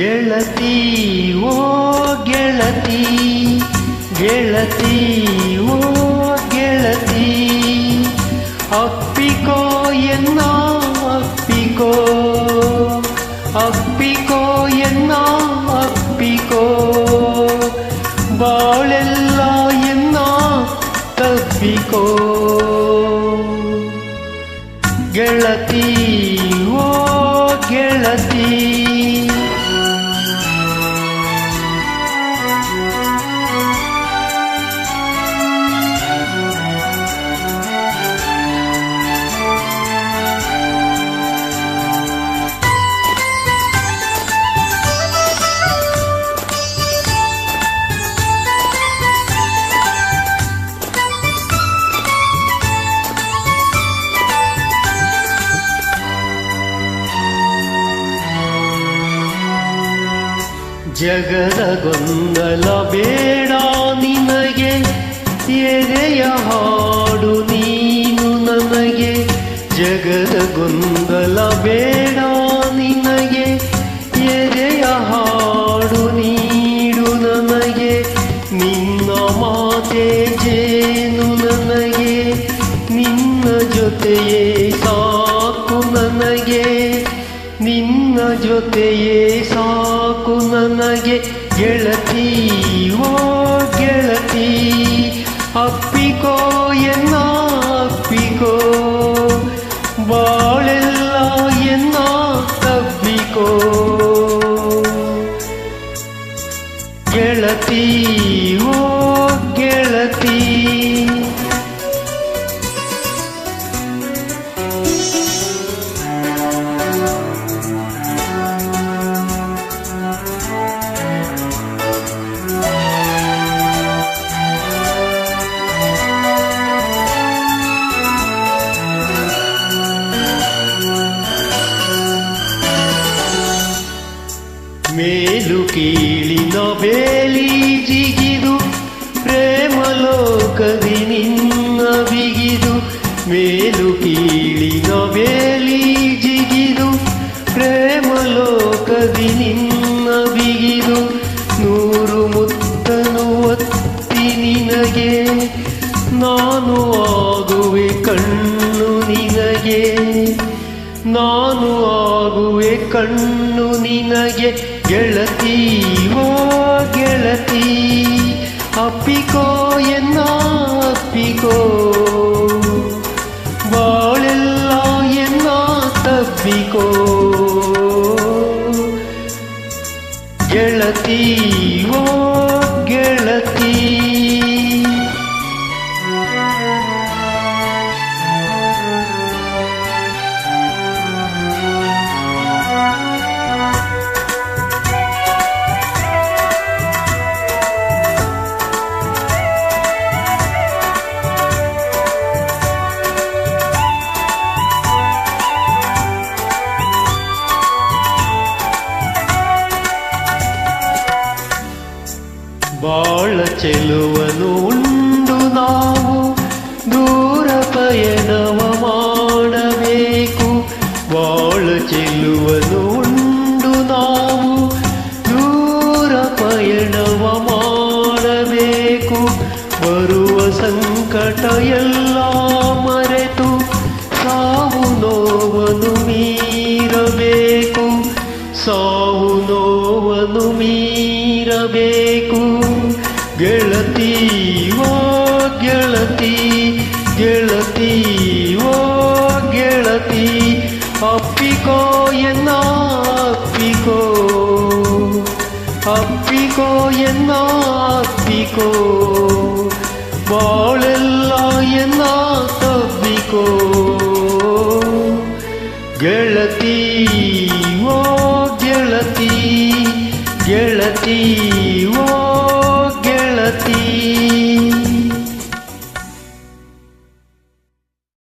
ಗೆಳತಿ ಓ ಗೆಳತಿ ಗೆಳತಿ ಓ ಗೆಳತಿ ಅಪ್ಪಿಕೋ ಎನ್ನ ಅಪ್ಪಿಕೋ ಅಪ್ಪಿಕೋ ಎನ್ನ ಅಪ್ಪಿಕೋ ಬಾಳೆಲ್ಲ ಎನ್ನ ತಪ್ಪಿಕೋ ಗೆಳತಿ ಓ ಗೆಳತಿ ಜಗದ ಗೊಂದಲ ಬೇಡ ನಿನಗೆ ಎದೆಯ ಹಾಡು ನೀನು ನನಗೆ ಜಗದ ಗೊಂದಲ ಬೇಡ ನಿನಗೆ ಎದೆಯ ಹಾಡು ನೀಡು ನನಗೆ ನಿನ್ನ ಮಾತೆ ಜೇನು ನನಗೆ ನಿನ್ನ ಜೊತೆಯೇ ಸಾಕು ನನಗೆ ನಿನ್ನ ಜೊತೆಯೇ ಸಾಕು ನನಗೆ ಗೆಳತಿ ಓ ಗೆಳತಿ ಅಪ್ಪಿಕೋ ಎನ್ನ ಅಪ್ಪಿಕೋ ಬಾಳೆಲ್ಲ ಎನ್ನ ತಬ್ಬಿಕೋ ಗೆಳತಿ ಓ ಗೆಳತಿ ಮೇಲು ಕೀಳಿನ ಬೇಲಿ ಜಿಗಿದು ಪ್ರೇಮ ಲೋಕದಿ ನಿನ್ನ ಬಿಗಿದು ಮೇಲು ಕೀಳಿನ ಬೇಲಿ ಜಿಗಿದು ಪ್ರೇಮ ಲೋಕದಿ ನಿನ್ನ ಬಿಗಿದು ನೂರು ಮುತ್ತನು ಒತ್ತಿ ನಿನಗೆ ನಾನು ಆಗುವೆ ಕಣ್ಣು ನಿನಗೆ ನಾನು ಆಗುವೆ ಕಣ್ಣು ನಿನಗೆ ಗೆಳತಿ ಓ ಗೆಳತಿ ಅಪ್ಪಿಕೋ ಎನ್ನ ಅಪ್ಪಿಕೋ ಬಾಳೆಲ್ಲ ಎನ್ನ ತಬ್ಬಿಕೋ ಗೆಳತಿ ಓ ಗೆಳತಿ ಬಾಳ ಚೆಲುವನು ಉಂಡು ನಾವು ದೂರ ಪಯಣವ ಮಾಡಬೇಕು ಬಾಳ ಚೆಲುವನು ಉಂಡು ನಾವು ದೂರ ಪಯಣವ ಮಾಡಬೇಕು ಬರುವ ಸಂಕಟ ಎಲ್ಲ ಮರೆತು ಸಾವು ನೋವನ್ನು ಮೀರಬೇಕು ಸಾವು ನೋವನ್ನು ಮೀರಬೇಕು ಗೆಳತಿ ಓ ಗೆಳತಿ ಗೆಳತಿ ಓ ಗೆಳತಿ ಅಪ್ಪಿಕೋ ಎನ್ನ ಅಪ್ಪಿಕೋ ಅಪ್ಪಿಕೋ ಎನ್ನ ಅಪ್ಪಿಕೋ ಬಾಳೆಲ್ಲ ಎನ್ನ ತಬ್ಬಿಕೋ ಗೆಳತಿ ಓ ಗೆಳತಿ ಗೆಳತಿ